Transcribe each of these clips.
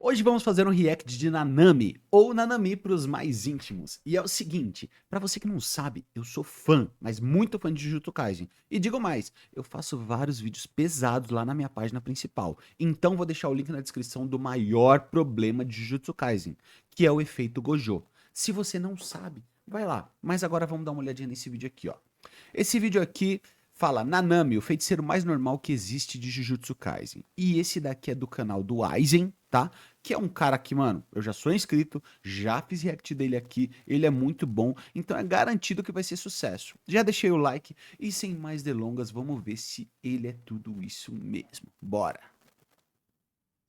Hoje vamos fazer um react de Nanami, ou Nanami para os mais íntimos. E é o seguinte, pra você que não sabe, eu sou fã, mas muito fã de Jujutsu Kaisen. E digo mais, eu faço vários vídeos pesados lá na minha página principal. Então vou deixar o link na descrição do maior problema de Jujutsu Kaisen, que é o efeito Gojo. Se você não sabe, vai lá. Mas agora vamos dar uma olhadinha nesse vídeo aqui, ó. Esse vídeo aqui fala Nanami, o feiticeiro mais normal que existe de Jujutsu Kaisen. E esse daqui é do canal do Aizen, tá? Que é um cara que, mano, eu já sou inscrito, já fiz react dele aqui, ele é muito bom, então é garantido que vai ser sucesso. Já deixei o like e sem mais delongas, vamos ver se ele é tudo isso mesmo. Bora!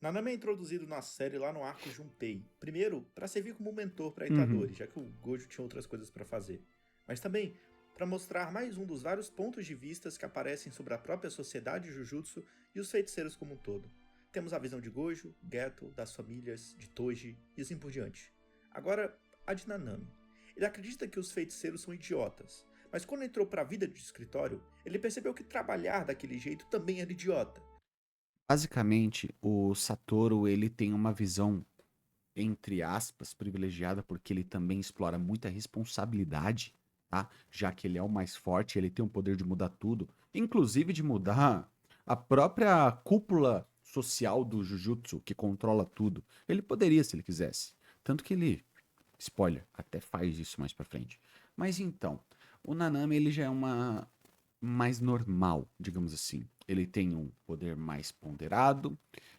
Nanami é introduzido na série lá no arco Junpei. Primeiro, para servir como mentor para Uhum. Itadori, já que o Gojo tinha outras coisas para fazer. Mas também para mostrar mais um dos vários pontos de vista que aparecem sobre a própria sociedade Jujutsu e os feiticeiros como um todo. Temos a visão de Gojo, Geto, das famílias, de Toji e assim por diante. Agora, a de Nanami. Ele acredita que os feiticeiros são idiotas, mas quando entrou para a vida de escritório, ele percebeu que trabalhar daquele jeito também era idiota. Basicamente, o Satoru, ele tem uma visão, entre aspas, privilegiada, porque ele também explora muita responsabilidade, tá? Já que ele é o mais forte, ele tem o poder de mudar tudo, inclusive de mudar a própria cúpula social do Jujutsu, que controla tudo. Ele poderia, se ele quisesse. Tanto que ele, spoiler, até faz isso mais pra frente. Mas então, o Nanami, ele já é uma mais normal, digamos assim. Ele tem um poder mais ponderado,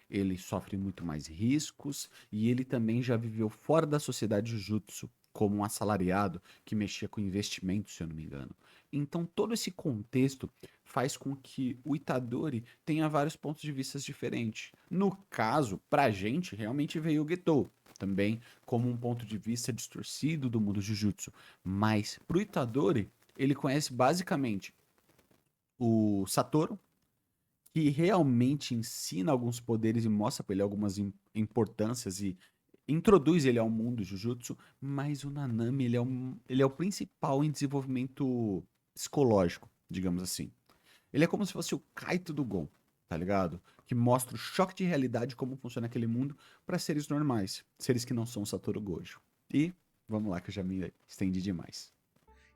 ele sofre muito mais riscos e ele também já viveu fora da sociedade Jujutsu como um assalariado que mexia com investimentos, se eu não me engano. Então todo esse contexto faz com que o Itadori tenha vários pontos de vista diferentes. No caso, pra gente, realmente veio o Getou, também como um ponto de vista distorcido do mundo Jujutsu. Mas pro Itadori, ele conhece basicamente o Satoru, que realmente ensina alguns poderes e mostra pra ele algumas importâncias e introduz ele ao mundo Jujutsu, mas o Nanami, ele é o principal em desenvolvimento psicológico, digamos assim. Ele é como se fosse o Kaito do Gon, tá ligado? Que mostra o choque de realidade como funciona aquele mundo para seres normais, seres que não são Satoru Gojo. E vamos lá que eu já me estendi demais.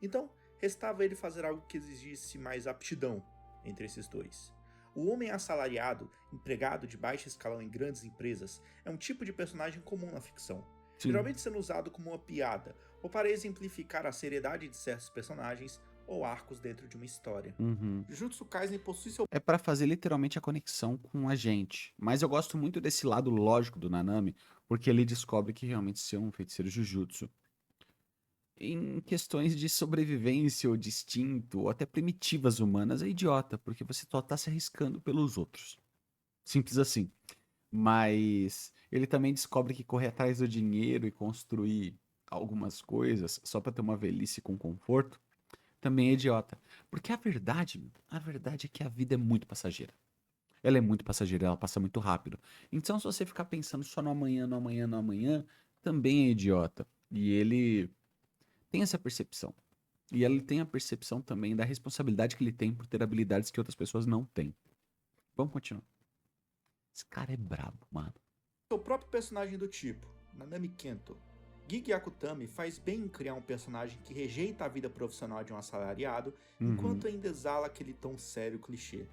Então, restava ele fazer algo que exigisse mais aptidão entre esses dois. O homem assalariado, empregado de baixo escalão em grandes empresas, é um tipo de personagem comum na ficção, Sim. geralmente sendo usado como uma piada ou para exemplificar a seriedade de certos personagens ou arcos dentro de uma história. Uhum. Jujutsu Kaisen possui seu É pra fazer literalmente a conexão com a gente. Mas eu gosto muito desse lado lógico do Nanami, porque ele descobre que realmente ser um feiticeiro Jujutsu em questões de sobrevivência ou de instinto, ou até primitivas humanas, é idiota, porque você só tá se arriscando pelos outros. Simples assim. Mas ele também descobre que correr atrás do dinheiro e construir algumas coisas só pra ter uma velhice com conforto também é idiota. Porque a verdade é que a vida é muito passageira. Ela é muito passageira, ela passa muito rápido. Então, se você ficar pensando só no amanhã, no amanhã, no amanhã, também é idiota. E ele tem essa percepção. E ele tem a percepção também da responsabilidade que ele tem por ter habilidades que outras pessoas não têm. Vamos continuar. Esse cara é brabo, mano. próprio personagem do tipo, Nanami Kento. Gigi Akutami faz bem em criar um personagem que rejeita a vida profissional de um assalariado, Uhum. enquanto ainda exala aquele tom sério clichê.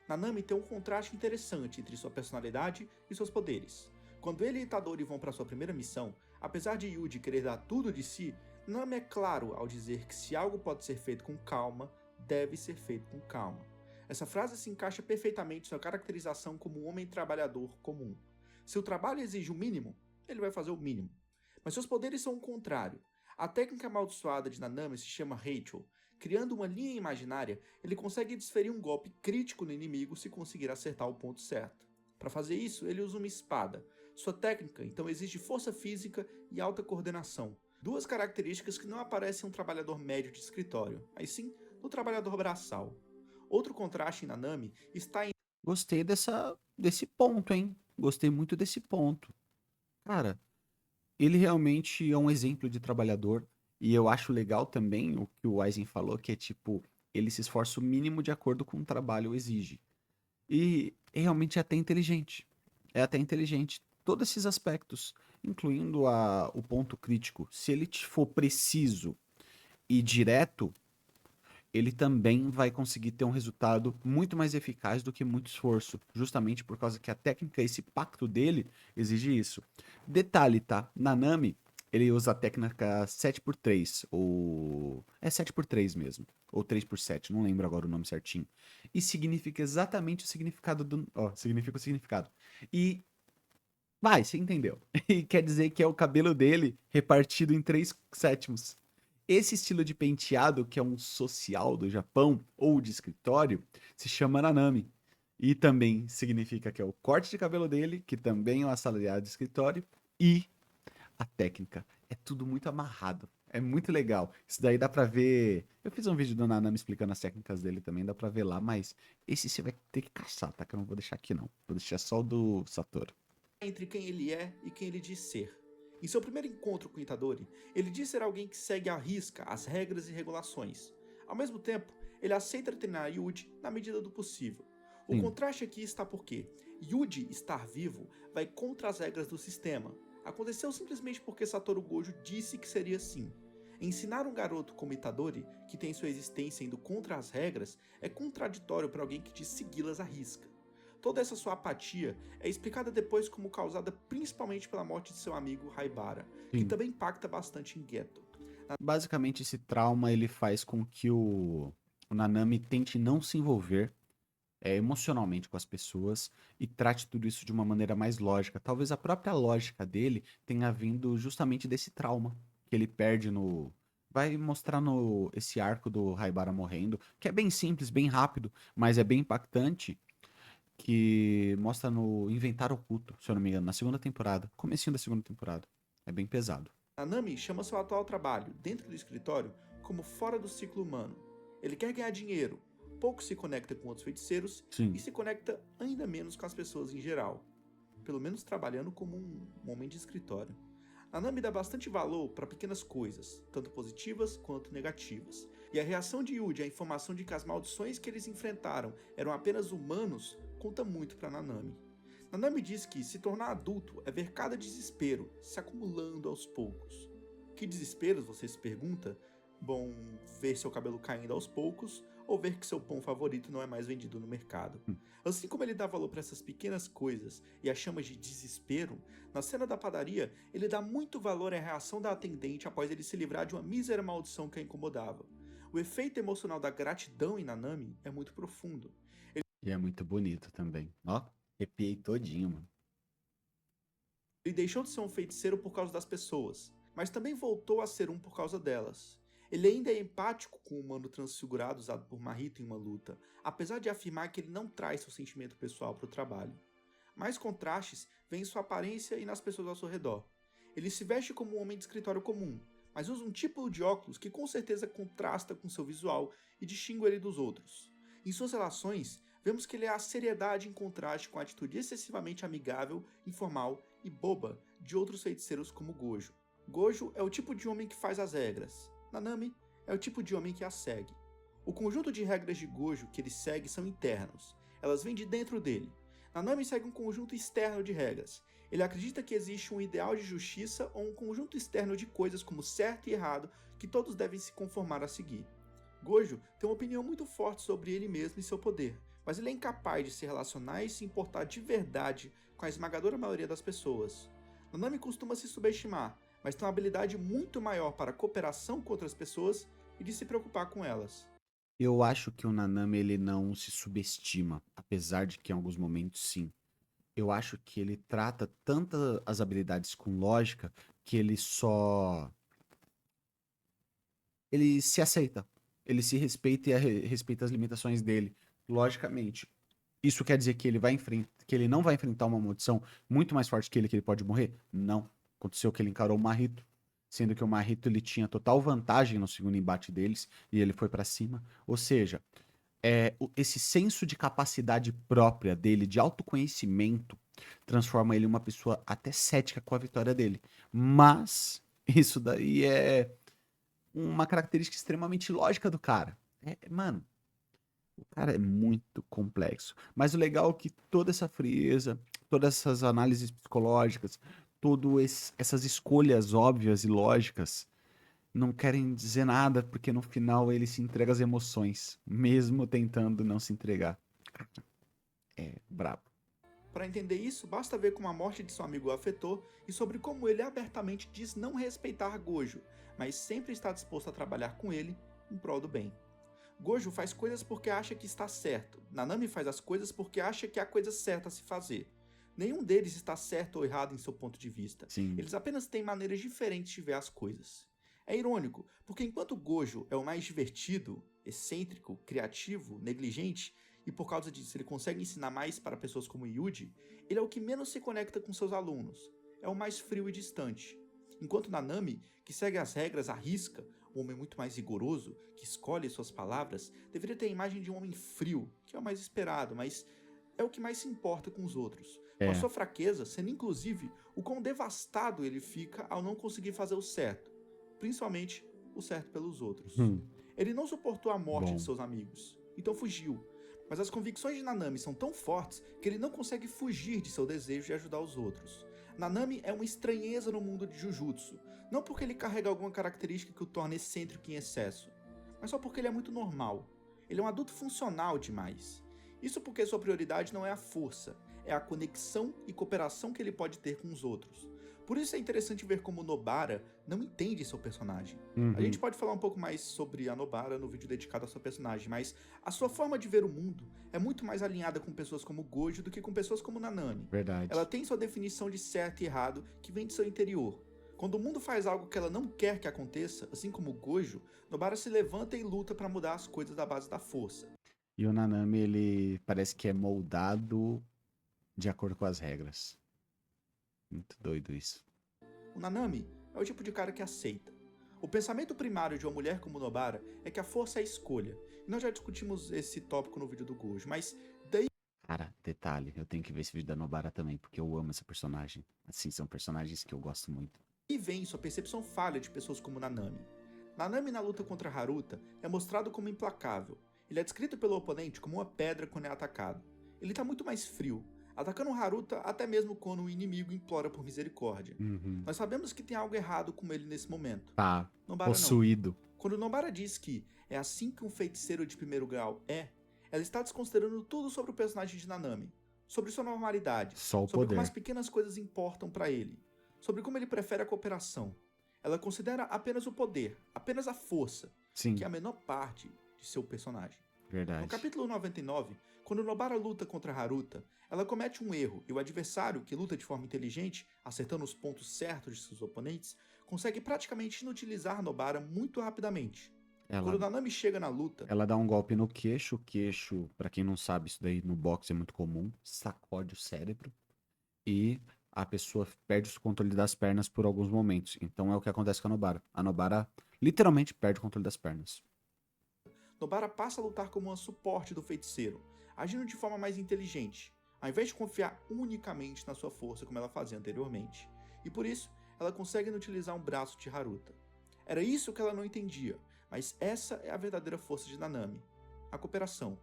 Nanami tem um contraste interessante entre sua personalidade e seus poderes. Quando ele e Itadori vão para sua primeira missão, apesar de Yuji querer dar tudo de si, Nanami é claro ao dizer que se algo pode ser feito com calma, deve ser feito com calma. Essa frase se encaixa perfeitamente em sua caracterização como um homem trabalhador comum. Se o trabalho exige o mínimo, ele vai fazer o mínimo. Mas seus poderes são o contrário. A técnica amaldiçoada de Nanami se chama Rachel. Criando uma linha imaginária, ele consegue desferir um golpe crítico no inimigo se conseguir acertar o ponto certo. Para fazer isso, ele usa uma espada. Sua técnica então exige força física e alta coordenação. Duas características que não aparecem em um trabalhador médio de escritório, mas sim no trabalhador braçal. Outro contraste em Nanami está em Gostei desse ponto, hein? Gostei muito desse ponto. Cara, ele realmente é um exemplo de trabalhador. E eu acho legal também o que o Eisen falou, que é tipo, ele se esforça o mínimo de acordo com o trabalho exige. E realmente é até inteligente. É até inteligente. todos esses aspectos, incluindo o ponto crítico. Se ele te for preciso e direto, ele também vai conseguir ter um resultado muito mais eficaz do que muito esforço, justamente por causa que a técnica, esse pacto dele, exige isso. Detalhe, tá? Nanami, ele usa a técnica 7x3, ou... é 7x3 mesmo, ou 3x7, não lembro agora o nome certinho. E significa exatamente o significado do... Ó, significa o significado. E vai, você entendeu. E quer dizer que é o cabelo dele repartido em 3/7. Esse estilo de penteado, que é um social do Japão, ou de escritório, se chama nanami. E também significa que é o corte de cabelo dele, que também é um assalariado de escritório, e a técnica. É tudo muito amarrado. É muito legal. Isso daí dá pra ver. Eu fiz um vídeo do Nanami explicando as técnicas dele também, dá pra ver lá, mas esse você vai ter que caçar, tá? Que eu não vou deixar aqui, não. Vou deixar só o do Satoru. Entre quem ele é e quem ele diz ser. Em seu primeiro encontro com Itadori, ele diz ser alguém que segue à risca as regras e regulações. Ao mesmo tempo, ele aceita treinar Yuji na medida do possível. O Sim. contraste aqui está porque Yuji estar vivo vai contra as regras do sistema. Aconteceu simplesmente porque Satoru Gojo disse que seria assim. Ensinar um garoto como Itadori, que tem sua existência indo contra as regras, é contraditório para alguém que diz segui-las à risca. Toda essa sua apatia é explicada depois como causada principalmente pela morte de seu amigo Haibara, que Sim. também impacta bastante em Geto. Basicamente, esse trauma ele faz com que o Nanami tente não se envolver emocionalmente com as pessoas e trate tudo isso de uma maneira mais lógica. Talvez a própria lógica dele tenha vindo justamente desse trauma que ele perde no. Vai mostrar no esse arco do Haibara morrendo, que é bem simples, bem rápido, mas é bem impactante, que mostra no Inventário Oculto, se eu não me engano, na segunda temporada, comecinho da segunda temporada. É bem pesado. Nanami chama seu atual trabalho, dentro do escritório, como fora do ciclo humano. Ele quer ganhar dinheiro, pouco se conecta com outros feiticeiros e Sim. se conecta ainda menos com as pessoas em geral. Pelo menos trabalhando como um homem de escritório. Nanami dá bastante valor para pequenas coisas, tanto positivas quanto negativas. E a reação de Yuji à informação de que as maldições que eles enfrentaram eram apenas humanos conta muito para Nanami. Nanami diz que se tornar adulto é ver cada desespero se acumulando aos poucos. Que desesperos, você se pergunta? Bom, ver seu cabelo caindo aos poucos ou ver que seu pão favorito não é mais vendido no mercado. Hum. Assim como ele dá valor para essas pequenas coisas e as chama de desespero, na cena da padaria ele dá muito valor à reação da atendente após ele se livrar de uma mísera maldição que a incomodava. O efeito emocional da gratidão em Nanami é muito profundo. E é muito bonito também. Ó, arrepiei todinho, mano. Ele deixou de ser um feiticeiro por causa das pessoas, mas também voltou a ser um por causa delas. Ele ainda é empático com o humano transfigurado usado por Mahito em uma luta, apesar de afirmar que ele não traz seu sentimento pessoal para o trabalho. Mais contrastes vêm em sua aparência e nas pessoas ao seu redor. Ele se veste como um homem de escritório comum, mas usa um tipo de óculos que com certeza contrasta com seu visual e distingue ele dos outros. Em suas relações, vemos que ele é a seriedade em contraste com a atitude excessivamente amigável, informal e boba de outros feiticeiros como Gojo. Gojo é o tipo de homem que faz as regras. Nanami é o tipo de homem que as segue. O conjunto de regras de Gojo que ele segue são internos. Elas vêm de dentro dele. Nanami segue um conjunto externo de regras. Ele acredita que existe um ideal de justiça ou um conjunto externo de coisas como certo e errado que todos devem se conformar a seguir. Gojo tem uma opinião muito forte sobre ele mesmo e seu poder, mas ele é incapaz de se relacionar e se importar de verdade com a esmagadora maioria das pessoas. Nanami costuma se subestimar, mas tem uma habilidade muito maior para a cooperação com outras pessoas e de se preocupar com elas. Eu acho que o Nanami ele não se subestima, apesar de que em alguns momentos sim. Eu acho que ele trata tanto as habilidades com lógica que ele se aceita, ele se respeita e respeita as limitações dele, logicamente. Isso quer dizer que que ele não vai enfrentar uma maldição muito mais forte que ele pode morrer? Não. Aconteceu que ele encarou o Marrito, sendo que o Marrito ele tinha total vantagem no segundo embate deles e ele foi pra cima. Ou seja, esse senso de capacidade própria dele, de autoconhecimento, transforma ele em uma pessoa até cética com a vitória dele. Mas isso daí é uma característica extremamente lógica do cara. Mano, o cara é muito complexo. Mas o legal é que toda essa frieza, todas essas análises psicológicas, essas escolhas óbvias e lógicas não querem dizer nada, porque no final ele se entrega às emoções, mesmo tentando não se entregar. É brabo. Para entender isso, basta ver como a morte de seu amigo o afetou e sobre como ele abertamente diz não respeitar Gojo, mas sempre está disposto a trabalhar com ele em prol do bem. Gojo faz coisas porque acha que está certo, Nanami faz as coisas porque acha que é a coisa certa a se fazer. Nenhum deles está certo ou errado em seu ponto de vista, Sim. eles apenas têm maneiras diferentes de ver as coisas. É irônico, porque enquanto Gojo é o mais divertido, excêntrico, criativo, negligente, e por causa disso ele consegue ensinar mais para pessoas como Yuji, ele é o que menos se conecta com seus alunos, é o mais frio e distante. Enquanto Nanami, que segue as regras à risca, um homem muito mais rigoroso, que escolhe suas palavras, deveria ter a imagem de um homem frio, que é o mais esperado, mas é o que mais se importa com os outros. Com a sua fraqueza, sendo inclusive o quão devastado ele fica ao não conseguir fazer o certo, principalmente o certo pelos outros. Ele não suportou a morte de seus amigos, então fugiu. Mas as convicções de Nanami são tão fortes que ele não consegue fugir de seu desejo de ajudar os outros. Nanami é uma estranheza no mundo de Jujutsu, não porque ele carrega alguma característica que o torne excêntrico em excesso, mas só porque ele é muito normal. Ele é um adulto funcional demais. Isso porque sua prioridade não é a força, é a conexão e cooperação que ele pode ter com os outros. Por isso é interessante ver como Nobara não entende seu personagem. A gente pode falar um pouco mais sobre a Nobara no vídeo dedicado à sua personagem, mas a sua forma de ver o mundo é muito mais alinhada com pessoas como Gojo do que com pessoas como Nanami. Verdade. Ela tem sua definição de certo e errado que vem de seu interior. Quando o mundo faz algo que ela não quer que aconteça, assim como Gojo, Nobara se levanta e luta para mudar as coisas da base da força. E o Nanami, ele parece que é moldado de acordo com as regras. Muito doido isso. O Nanami é o tipo de cara que aceita. O pensamento primário de uma mulher como Nobara é que a força é a escolha. E nós já discutimos esse tópico no vídeo do Gojo, mas daí... Cara, detalhe, eu tenho que ver esse vídeo da Nobara também, porque eu amo essa personagem. Assim, são personagens que eu gosto muito. E vem sua percepção falha de pessoas como Nanami. Nanami na luta contra Haruta é mostrado como implacável. Ele é descrito pelo oponente como uma pedra quando é atacado. Ele tá muito mais frio, atacando Haruta até mesmo quando o inimigo implora por misericórdia. Nós sabemos que tem algo errado com ele nesse momento. Tá, Nobara possuído. não. Quando Nobara diz que é assim que um feiticeiro de primeiro grau é, ela está desconsiderando tudo sobre o personagem de Nanami, sobre sua normalidade, Só o sobre poder. como as pequenas coisas importam para ele, sobre como ele prefere a cooperação. Ela considera apenas o poder, apenas a força, Sim, que é a menor parte de seu personagem. verdade. No capítulo 99, quando Nobara luta contra Haruta, ela comete um erro e o adversário, que luta de forma inteligente, acertando os pontos certos de seus oponentes, consegue praticamente inutilizar Nobara muito rapidamente. Quando Nanami chega na luta... Ela dá um golpe no queixo. O queixo, pra quem não sabe, isso daí no boxe é muito comum. Sacode o cérebro. E a pessoa perde o controle das pernas por alguns momentos. Então é o que acontece com a Nobara. A Nobara literalmente perde o controle das pernas. Nobara passa a lutar como um suporte do feiticeiro, agindo de forma mais inteligente, ao invés de confiar unicamente na sua força como ela fazia anteriormente. E por isso, ela consegue utilizar um braço de Haruta. Era isso que ela não entendia, mas essa é a verdadeira força de Nanami, a cooperação.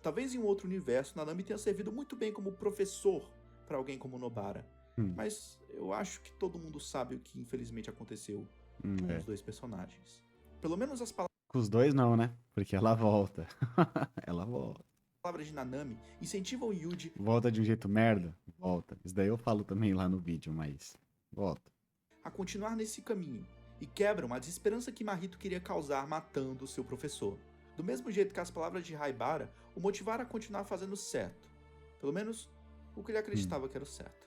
Talvez em um outro universo, Nanami tenha servido muito bem como professor para alguém como Nobara, mas eu acho que todo mundo sabe o que infelizmente aconteceu com os dois personagens. Pelo menos as Com os dois não, né? Porque ela volta. Ela volta. palavras de Nanami incentivam Yuji Volta de um jeito merda? Volta. Isso daí eu falo também lá no vídeo, mas volta. a continuar nesse caminho e quebram a desesperança que Mahito queria causar matando seu professor. Do mesmo jeito que as palavras de Haibara o motivaram a continuar fazendo certo. Pelo menos o que ele acreditava que era o certo.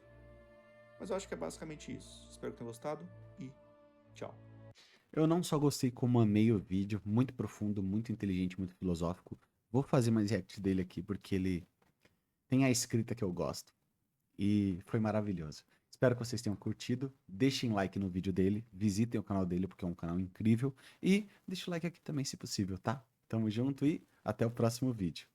Mas eu acho que é basicamente isso. Espero que tenham gostado e tchau. Eu não só gostei como amei o vídeo, muito profundo, muito inteligente, muito filosófico. Vou fazer mais react dele aqui porque ele tem a escrita que eu gosto. E foi maravilhoso. Espero que vocês tenham curtido. Deixem like no vídeo dele, visitem o canal dele porque é um canal incrível. E deixa o like aqui também se possível, tá? Tamo junto e até o próximo vídeo.